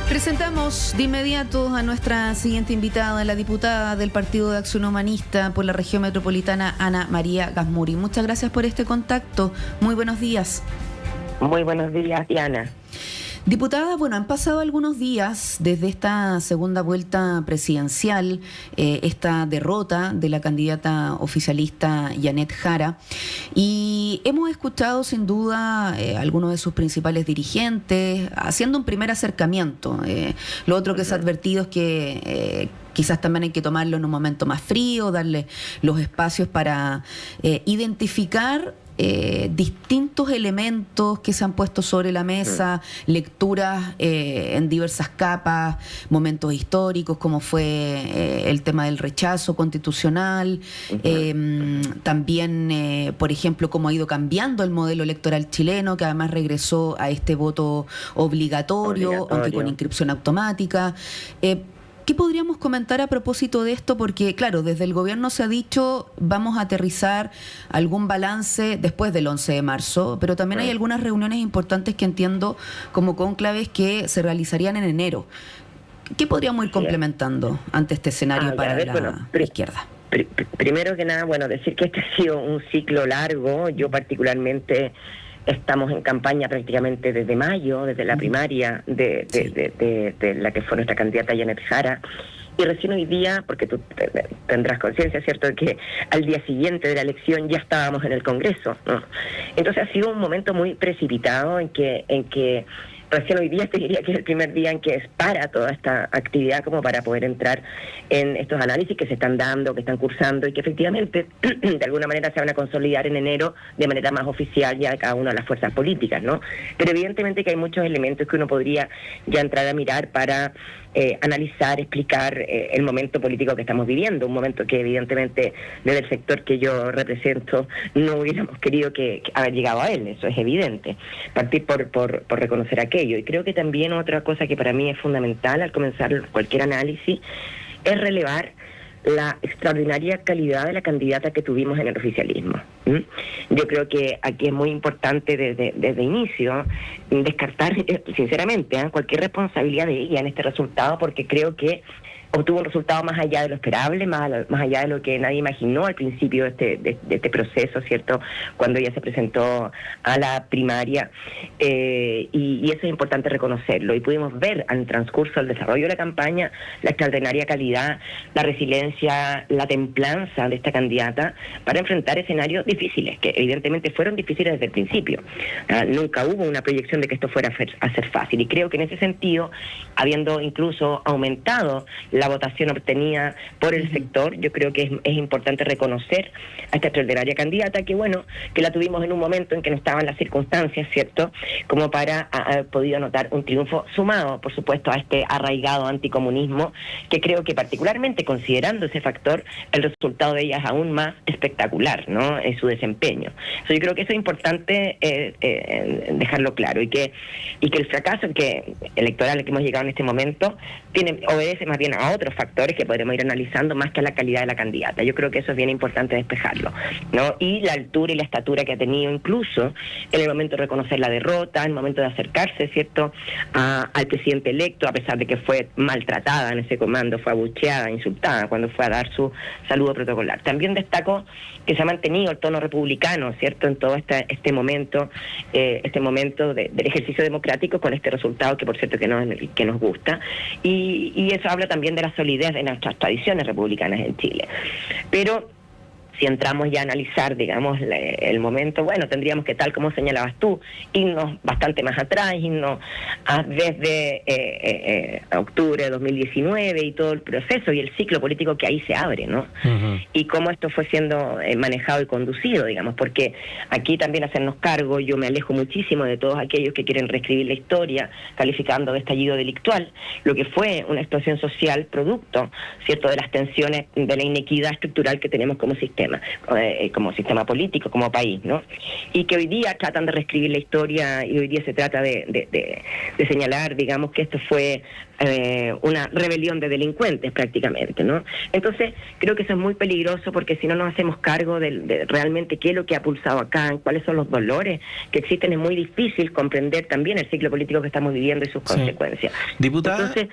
Presentamos de inmediato a nuestra siguiente invitada, la diputada del Partido de Acción Humanista por la región metropolitana, Ana María Gazmuri. Muchas gracias por este contacto. Muy buenos días. Muy buenos días, Diana. Diputada, bueno, han pasado algunos días desde esta segunda vuelta presidencial, esta derrota de la candidata oficialista Yanet Jara, y hemos escuchado sin duda algunos de sus principales dirigentes haciendo un primer acercamiento. Lo otro que se ha advertido es que quizás también hay que tomarlo en un momento más frío, darle los espacios para identificar distintos elementos que se han puesto sobre la mesa, lecturas en diversas capas, momentos históricos como fue el tema del rechazo constitucional, también por ejemplo cómo ha ido cambiando el modelo electoral chileno, que además regresó a este voto obligatorio. Aunque con inscripción automática. ¿Qué podríamos comentar a propósito de esto? Porque, claro, desde el gobierno se ha dicho vamos a aterrizar algún balance después del 11 de marzo, pero también hay algunas reuniones importantes que entiendo como cónclaves que se realizarían en enero. ¿Qué podríamos ir complementando ante este escenario para la izquierda? Primero que nada, decir que este ha sido un ciclo largo. Yo particularmente... Estamos en campaña prácticamente desde mayo, desde la primaria de la que fue nuestra candidata Yanet Jara. Y recién hoy día, porque tú tendrás conciencia, ¿cierto?, de que al día siguiente de la elección ya estábamos en el Congreso, ¿no? Entonces ha sido un momento muy precipitado en que recién hoy día te diría que es el primer día en que es para toda esta actividad como para poder entrar en estos análisis que se están dando, que están cursando y que efectivamente de alguna manera se van a consolidar en enero de manera más oficial ya cada una de las fuerzas políticas, ¿no? Pero evidentemente que hay muchos elementos que uno podría ya entrar a mirar para analizar, explicar el momento político que estamos viviendo, un momento que evidentemente desde el sector que yo represento no hubiéramos querido que haber llegado a él, eso es evidente. Partir por reconocer aquello. Y creo que también otra cosa que para mí es fundamental al comenzar cualquier análisis es relevar la extraordinaria calidad de la candidata que tuvimos en el oficialismo. Yo creo que aquí es muy importante desde inicio descartar sinceramente cualquier responsabilidad de ella en este resultado, porque creo que obtuvo un resultado más allá de lo esperable, más allá de lo que nadie imaginó al principio de este proceso, ¿cierto?, cuando ella se presentó a la primaria, y eso es importante reconocerlo. Y pudimos ver al transcurso del desarrollo de la campaña la extraordinaria calidad, la resiliencia, la templanza de esta candidata para enfrentar escenarios difíciles, que evidentemente fueron difíciles desde el principio. Nunca hubo una proyección de que esto fuera a ser fácil, y creo que en ese sentido, habiendo incluso aumentado la votación obtenida por el sector, yo creo que es importante reconocer a esta extraordinaria candidata que la tuvimos en un momento en que no estaban las circunstancias, ¿cierto?, como para haber podido anotar un triunfo sumado, por supuesto, a este arraigado anticomunismo, que creo que particularmente considerando ese factor, el resultado de ella es aún más espectacular, ¿no?, en su desempeño. Yo creo que eso es importante dejarlo claro, y que el fracaso electoral al que hemos llegado en este momento obedece más bien a otros factores que podremos ir analizando más que a la calidad de la candidata. Yo creo que eso es bien importante despejarlo, ¿no? Y la altura y la estatura que ha tenido incluso en el momento de reconocer la derrota, en el momento de acercarse, ¿cierto?, al presidente electo, a pesar de que fue maltratada en ese comando, fue abucheada, insultada cuando fue a dar su saludo protocolar. También destaco que se ha mantenido el tono republicano, ¿cierto?, en todo este momento del ejercicio democrático, con este resultado que por cierto que nos gusta, y eso habla también de la solidez de nuestras tradiciones republicanas en Chile. Pero si entramos ya a analizar, digamos, el momento, tendríamos que, tal como señalabas tú, irnos bastante más atrás, irnos desde octubre de 2019 y todo el proceso y el ciclo político que ahí se abre, ¿no? Y cómo esto fue siendo manejado y conducido, digamos, porque aquí también hacernos cargo, yo me alejo muchísimo de todos aquellos que quieren reescribir la historia calificando de estallido delictual, lo que fue una explosión social producto, ¿cierto?, de las tensiones, de la inequidad estructural que tenemos como sistema. sistema, como sistema político, como país, ¿no? Y que hoy día tratan de reescribir la historia y hoy día se trata de señalar, digamos, que esto fue una rebelión de delincuentes prácticamente, ¿no? Entonces creo que eso es muy peligroso porque si no nos hacemos cargo de realmente qué es lo que ha pulsado acá, cuáles son los dolores que existen, es muy difícil comprender también el ciclo político que estamos viviendo y sus consecuencias. Diputada, entonces,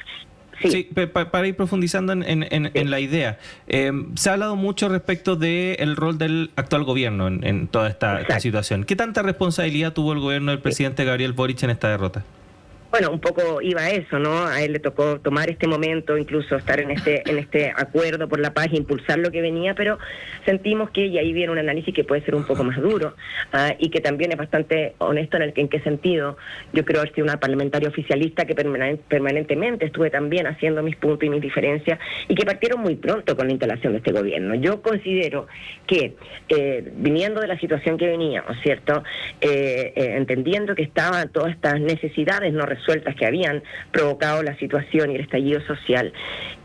sí, para ir profundizando en la idea, se ha hablado mucho respecto del rol del actual gobierno en toda esta situación. ¿Qué tanta responsabilidad tuvo el gobierno del presidente Gabriel Boric en esta derrota? Bueno, un poco iba a eso, ¿no? A él le tocó tomar este momento, incluso estar en este acuerdo por la paz, impulsar lo que venía, pero sentimos que, y ahí viene un análisis que puede ser un poco más duro, y que también es bastante honesto en qué sentido. Yo creo haber sido una parlamentaria oficialista que permanentemente estuve también haciendo mis puntos y mis diferencias, y que partieron muy pronto con la instalación de este gobierno. Yo considero que, viniendo de la situación que veníamos, ¿cierto? Entendiendo que estaban todas estas necesidades no resueltas que habían provocado la situación y el estallido social,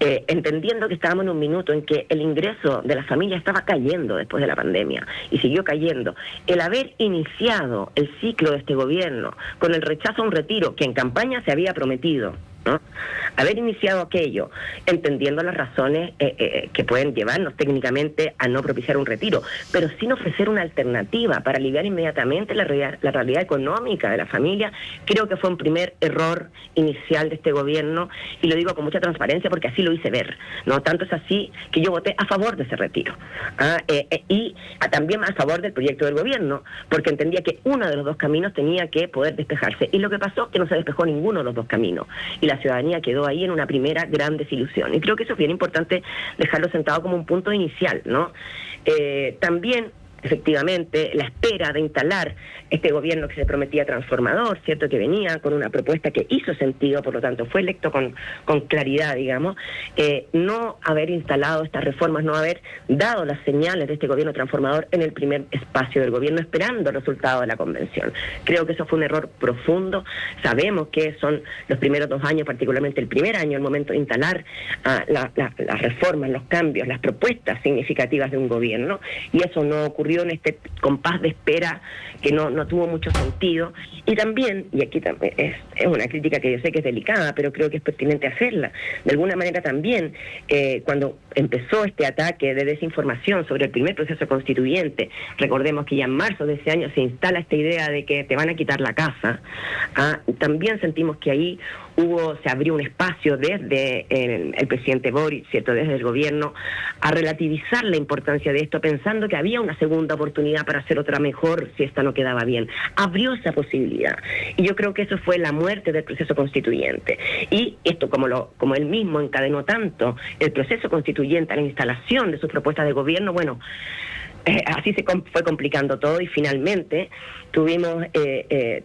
entendiendo que estábamos en un minuto en que el ingreso de la familia estaba cayendo después de la pandemia y siguió cayendo, el haber iniciado el ciclo de este gobierno con el rechazo a un retiro que en campaña se había prometido, ¿no? Haber iniciado aquello, entendiendo las razones que pueden llevarnos técnicamente a no propiciar un retiro, pero sin ofrecer una alternativa para aliviar inmediatamente la realidad económica de la familia, creo que fue un primer error inicial de este gobierno, y lo digo con mucha transparencia porque así lo hice ver, ¿no? Tanto es así que yo voté a favor de ese retiro, y también a favor del proyecto del gobierno, porque entendía que uno de los dos caminos tenía que poder despejarse, y lo que pasó es que no se despejó ninguno de los dos caminos, y la ciudadanía quedó ahí en una primera gran desilusión. Y creo que eso es bien importante dejarlo sentado como un punto inicial, ¿no? También, efectivamente, la espera de instalar este gobierno que se prometía transformador, ¿cierto? Que venía con una propuesta que hizo sentido, por lo tanto fue electo con claridad, digamos, no haber instalado estas reformas, no haber dado las señales de este gobierno transformador en el primer espacio del gobierno, esperando el resultado de la convención. Creo que eso fue un error profundo. Sabemos que son los primeros 2 años, particularmente el primer año, el momento de instalar las reformas, los cambios, las propuestas significativas de un gobierno, y eso no ocurrió en este compás de espera que no tuvo mucho sentido. Y también, y aquí también es una crítica que yo sé que es delicada, pero creo que es pertinente hacerla, de alguna manera también, cuando empezó este ataque de desinformación sobre el primer proceso constituyente, recordemos que ya en marzo de ese año se instala esta idea de que te van a quitar la casa, también sentimos que ahí se abrió un espacio desde el presidente Boric, ¿cierto?, desde el gobierno, a relativizar la importancia de esto, pensando que había una segunda oportunidad para hacer otra mejor si esta no quedaba bien. Abrió esa posibilidad. Y yo creo que eso fue la muerte del proceso constituyente. Y esto, como él mismo encadenó tanto el proceso constituyente a la instalación de sus propuestas de gobierno, bueno, así se fue complicando todo, y finalmente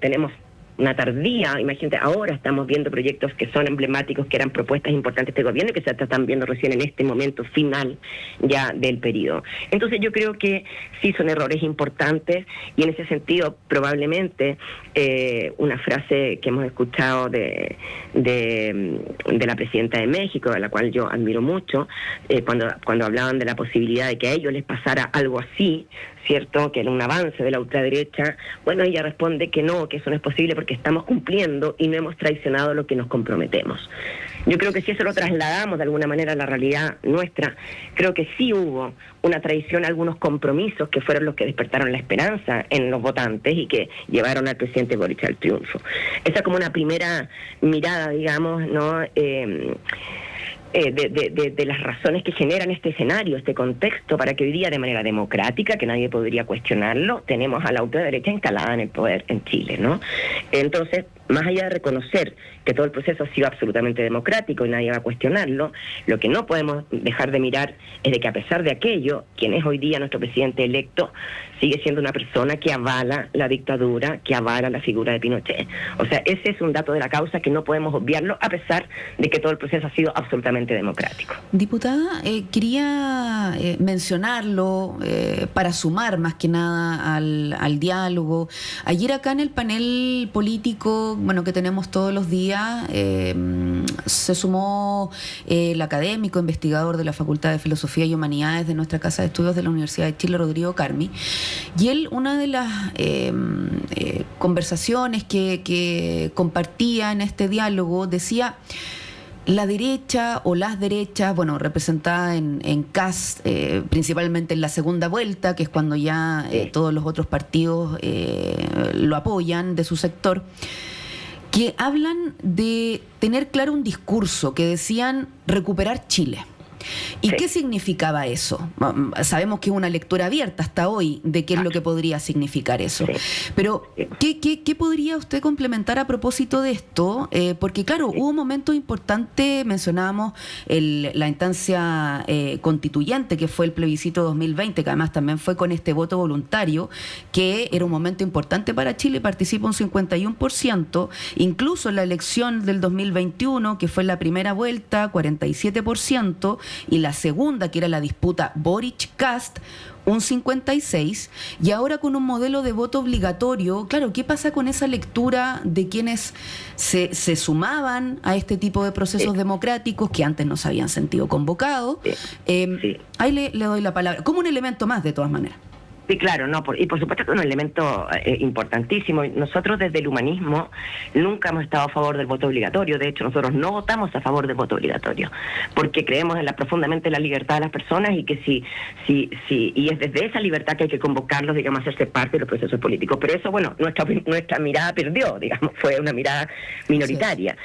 tenemos una tardía, imagínate, ahora estamos viendo proyectos que son emblemáticos, que eran propuestas importantes de este gobierno y que se están viendo recién en este momento final ya del periodo. Entonces yo creo que sí son errores importantes, y en ese sentido probablemente una frase que hemos escuchado de la presidenta de México, a la cual yo admiro mucho, cuando hablaban de la posibilidad de que a ellos les pasara algo así, ¿cierto?, que era un avance de la ultraderecha, bueno, ella responde que no, que eso no es posible porque estamos cumpliendo y no hemos traicionado lo que nos comprometemos. Yo creo que si eso lo trasladamos de alguna manera a la realidad nuestra, creo que sí hubo una traición a algunos compromisos que fueron los que despertaron la esperanza en los votantes y que llevaron al presidente Boric al triunfo. Esa es como una primera mirada, digamos, ¿no?, de las razones que generan este escenario, este contexto, para que hoy día, de manera democrática, que nadie podría cuestionarlo, tenemos a la ultraderecha instalada en el poder en Chile, ¿no? Entonces, más allá de reconocer que todo el proceso ha sido absolutamente democrático y nadie va a cuestionarlo, lo que no podemos dejar de mirar es de que, a pesar de aquello, quien es hoy día nuestro presidente electo sigue siendo una persona que avala la dictadura, que avala la figura de Pinochet. O sea, ese es un dato de la causa que no podemos obviarlo, a pesar de que todo el proceso ha sido absolutamente democrático. Diputada, quería mencionarlo para sumar más que nada al diálogo. Ayer acá en el panel político bueno, que tenemos todos los días, se sumó el académico, investigador de la Facultad de Filosofía y Humanidades de nuestra Casa de Estudios de la Universidad de Chile, Rodrigo Carmi, y él, una de las conversaciones que compartía en este diálogo, decía: la derecha o las derechas, bueno, representada en CAS, principalmente en la segunda vuelta, que es cuando ya todos los otros partidos lo apoyan de su sector, que hablan de tener claro un discurso, que decían recuperar Chile. ¿Y qué significaba eso? Sabemos que es una lectura abierta hasta hoy de qué es lo que podría significar eso. Pero, ¿qué podría usted complementar a propósito de esto? Porque, claro, hubo momentos importantes, mencionábamos la instancia constituyente, que fue el plebiscito 2020, que además también fue con este voto voluntario, que era un momento importante para Chile, participa un 51%, incluso en la elección del 2021, que fue la primera vuelta, 47%, y la segunda, que era la disputa Boric-Kast, un 56%, y ahora con un modelo de voto obligatorio. Claro, ¿qué pasa con esa lectura de quienes se sumaban a este tipo de procesos democráticos que antes no se habían sentido convocados? Ahí le doy la palabra, como un elemento más, de todas maneras. Sí, claro, no, y por supuesto que es un elemento importantísimo. Nosotros desde el humanismo nunca hemos estado a favor del voto obligatorio. De hecho, nosotros no votamos a favor del voto obligatorio, porque creemos profundamente en la libertad de las personas, y que y es desde esa libertad que hay que convocarlos, digamos, a hacerse parte de los procesos políticos. Pero eso, bueno, nuestra mirada perdió, digamos, fue una mirada minoritaria.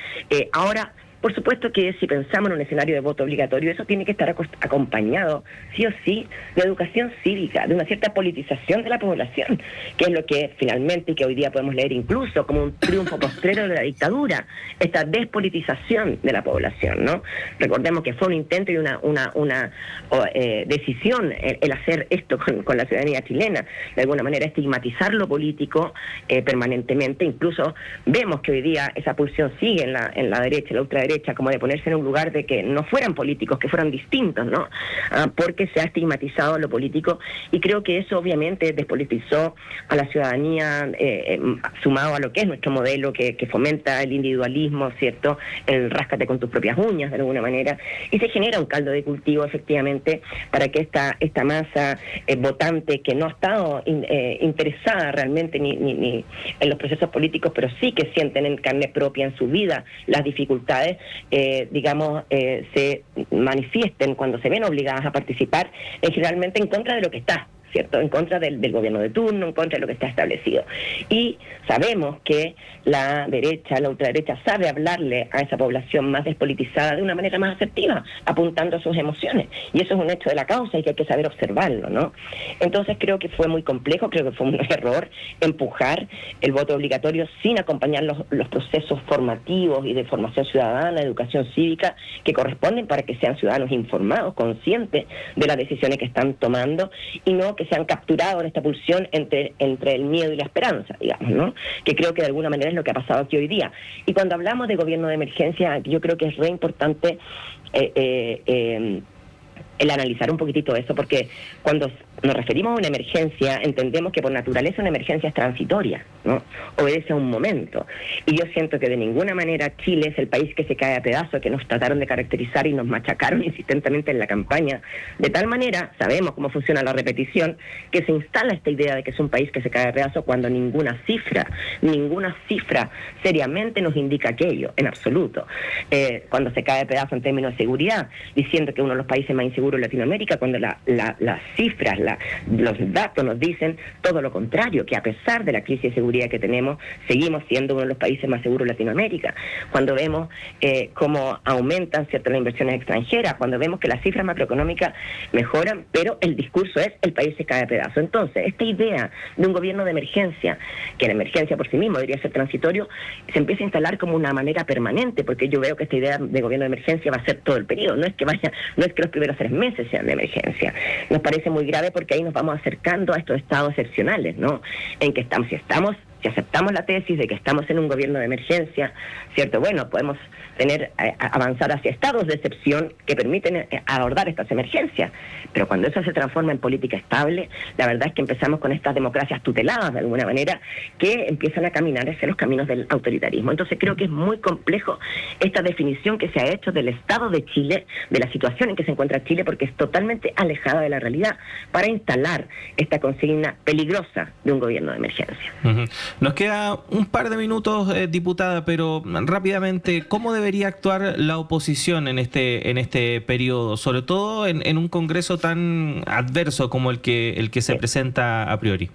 Ahora, por supuesto que si pensamos en un escenario de voto obligatorio, eso tiene que estar acompañado, sí o sí, de educación cívica, de una cierta politización de la población, que es lo que finalmente, y que hoy día podemos leer incluso como un triunfo postrero de la dictadura, esta despolitización de la población, ¿no? Recordemos que fue un intento y una decisión el hacer esto con la ciudadanía chilena, de alguna manera estigmatizar lo político permanentemente. Incluso vemos que hoy día esa pulsión sigue en la derecha, la ultraderecha, como de ponerse en un lugar de que no fueran políticos, que fueran distintos, ¿no? Porque se ha estigmatizado lo político, y creo que eso obviamente despolitizó a la ciudadanía, sumado a lo que es nuestro modelo, que fomenta el individualismo, ¿cierto? El ráscate con tus propias uñas, de alguna manera, y se genera un caldo de cultivo, efectivamente, para que esta masa votante, que no ha estado interesada realmente ni en los procesos políticos, pero sí que sienten en carne propia, en su vida, las dificultades, se manifiesten cuando se ven obligadas a participar, generalmente en contra de lo que está, ¿cierto? En contra del gobierno de turno, en contra de lo que está establecido. Y sabemos que la derecha, la ultraderecha, sabe hablarle a esa población más despolitizada de una manera más asertiva, apuntando a sus emociones. Y eso es un hecho de la causa y que hay que saber observarlo, ¿no? Entonces creo que fue muy complejo, creo que fue un error empujar el voto obligatorio sin acompañar los procesos formativos y de formación ciudadana, educación cívica, que corresponden para que sean ciudadanos informados, conscientes de las decisiones que están tomando, y no que se han capturado en esta pulsión entre el miedo y la esperanza, digamos, ¿no? Que creo que de alguna manera es lo que ha pasado aquí hoy día. Y cuando hablamos de gobierno de emergencia, yo creo que es re importante el analizar un poquitito eso, porque cuando nos referimos a una emergencia, entendemos que por naturaleza una emergencia es transitoria, ¿no? Obedece a un momento. Y yo siento que de ninguna manera Chile es el país que se cae a pedazos, que nos trataron de caracterizar y nos machacaron insistentemente en la campaña. De tal manera, sabemos cómo funciona la repetición, que se instala esta idea de que es un país que se cae a pedazos cuando ninguna cifra seriamente nos indica aquello, en absoluto. Cuando se cae a pedazos en términos de seguridad, diciendo que uno de los países más inseguros en Latinoamérica, cuando las cifras, los datos nos dicen todo lo contrario, que a pesar de la crisis de seguridad que tenemos, seguimos siendo uno de los países más seguros de Latinoamérica. Cuando vemos cómo aumentan, ¿cierto?, las inversiones extranjeras, cuando vemos que las cifras macroeconómicas mejoran, pero el discurso es el país se cae a pedazos. Entonces, esta idea de un gobierno de emergencia, que la emergencia por sí mismo debería ser transitorio, se empieza a instalar como una manera permanente, porque yo veo que esta idea de gobierno de emergencia va a ser todo el periodo, no es que los primeros 3 meses sean de emergencia. Nos parece muy grave porque ahí nos vamos acercando a estos estados excepcionales, ¿no? En que si estamos si aceptamos la tesis de que estamos en un gobierno de emergencia, ¿cierto? Bueno, podemos avanzar hacia estados de excepción que permiten abordar estas emergencias, pero cuando eso se transforma en política estable, la verdad es que empezamos con estas democracias tuteladas de alguna manera que empiezan a caminar hacia los caminos del autoritarismo. Entonces creo que es muy complejo esta definición que se ha hecho del Estado de Chile, de la situación en que se encuentra Chile, porque es totalmente alejada de la realidad para instalar esta consigna peligrosa de un gobierno de emergencia. Nos queda un par de minutos, diputada, pero rápidamente, ¿cómo debería actuar la oposición en este periodo, sobre todo en un Congreso tan adverso como el que se presenta a priori?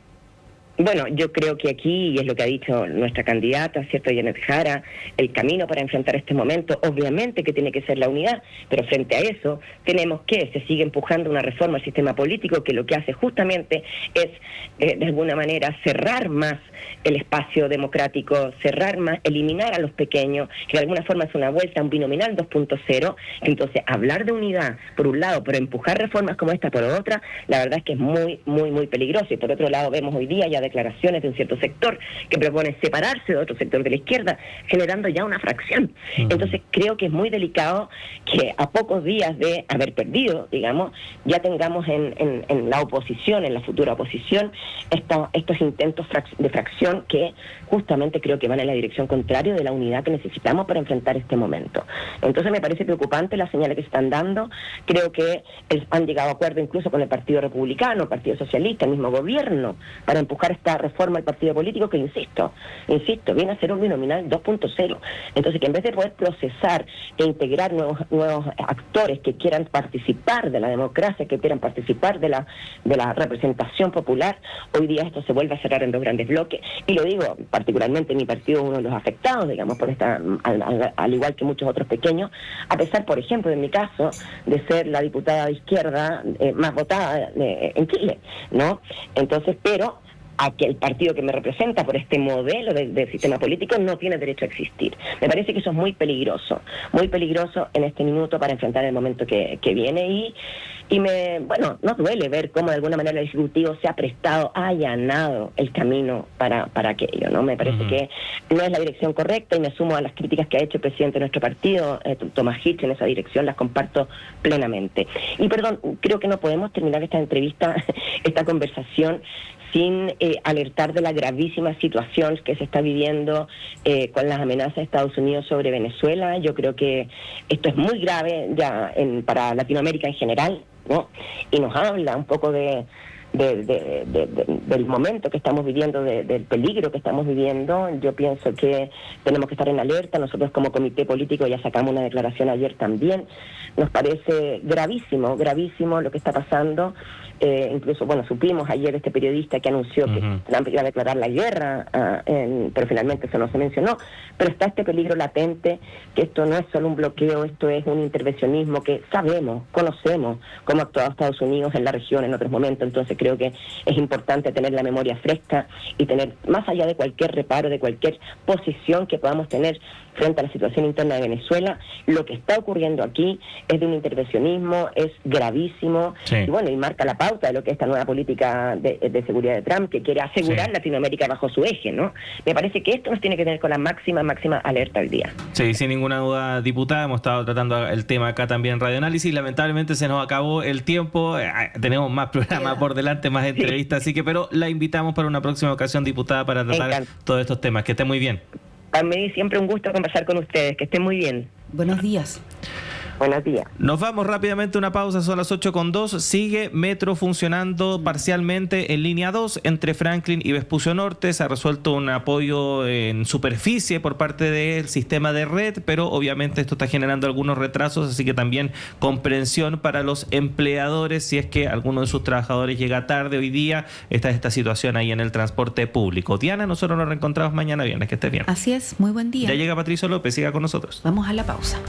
Bueno, yo creo que aquí, y es lo que ha dicho nuestra candidata, ¿cierto?, Janet Jara, el camino para enfrentar este momento, obviamente que tiene que ser la unidad, pero frente a eso tenemos que se sigue empujando una reforma al sistema político que lo que hace justamente es, de alguna manera, cerrar más el espacio democrático, cerrar más, eliminar a los pequeños, que de alguna forma es una vuelta a un binominal 2.0, entonces hablar de unidad, por un lado, pero empujar reformas como esta por otra, la verdad es que es muy, muy, muy peligroso, y por otro lado vemos hoy día ya declaraciones de un cierto sector que propone separarse de otro sector de la izquierda, generando ya una fracción. Entonces creo que es muy delicado que a pocos días de haber perdido, digamos, ya tengamos en la oposición, en la futura oposición, estos intentos de fracción que justamente creo que van en la dirección contraria de la unidad que necesitamos para enfrentar este momento. Entonces me parece preocupante las señales que se están dando. Creo que han llegado a acuerdo incluso con el Partido Republicano, el Partido Socialista, el mismo gobierno, para empujar esta reforma al partido político que, insisto, viene a ser un binominal 2.0. Entonces, que en vez de poder procesar e integrar nuevos actores que quieran participar de la democracia, que quieran participar de la representación popular, hoy día esto se vuelve a cerrar en dos grandes bloques. Y lo digo, particularmente mi partido, uno de los afectados, digamos, por esta, al igual que muchos otros pequeños, a pesar, por ejemplo, en mi caso, de ser la diputada de izquierda más votada en Chile, ¿no? Entonces, pero a que el partido que me representa por este modelo de sistema político no tiene derecho a existir. Me parece que eso es muy peligroso en este minuto para enfrentar el momento que viene y nos duele ver cómo de alguna manera el Ejecutivo se ha prestado, ha allanado el camino para aquello, ¿no? Me parece que no es la dirección correcta y me sumo a las críticas que ha hecho el presidente de nuestro partido, Tomás Hitch, en esa dirección, las comparto plenamente. Y perdón, creo que no podemos terminar esta entrevista, esta conversación, sin alertar de la gravísima situación que se está viviendo con las amenazas de Estados Unidos sobre Venezuela. Yo creo que esto es muy grave ya para Latinoamérica en general, ¿no? Y nos habla un poco del momento que estamos viviendo, del peligro que estamos viviendo. Yo pienso que tenemos que estar en alerta. Nosotros como comité político ya sacamos una declaración ayer también. Nos parece gravísimo lo que está pasando. Incluso, supimos ayer este periodista que anunció que Trump iba a declarar la guerra, pero finalmente eso no se mencionó. Pero está este peligro latente, que esto no es solo un bloqueo, esto es un intervencionismo que conocemos cómo ha actuado Estados Unidos en la región en otros momentos. Entonces creo que es importante tener la memoria fresca y tener, más allá de cualquier reparo, de cualquier posición que podamos tener frente a la situación interna de Venezuela, lo que está ocurriendo aquí es de un intervencionismo, es gravísimo, y marca la pauta de lo que es esta nueva política de seguridad de Trump, que quiere asegurar Latinoamérica bajo su eje, ¿no? Me parece que esto nos tiene que tener con la máxima alerta al día. Sí, sin ninguna duda, diputada, hemos estado tratando el tema acá también en Radio Análisis, lamentablemente se nos acabó el tiempo, tenemos más programas por delante, más entrevistas, así que, pero la invitamos para una próxima ocasión, diputada, para tratar todos estos temas. Que esté muy bien. Para mí siempre un gusto conversar con ustedes, que estén muy bien. Buenos días. Buenos días. Nos vamos rápidamente a una pausa, son las 8:02. Sigue Metro funcionando parcialmente en línea 2 entre Franklin y Vespucio Norte. Se ha resuelto un apoyo en superficie por parte del sistema de red, pero obviamente esto está generando algunos retrasos, así que también comprensión para los empleadores si es que alguno de sus trabajadores llega tarde hoy día. Esta situación ahí en el transporte público. Diana, nosotros nos reencontramos mañana viernes. Que estés bien. Así es, muy buen día. Ya llega Patricio López, siga con nosotros. Vamos a la pausa.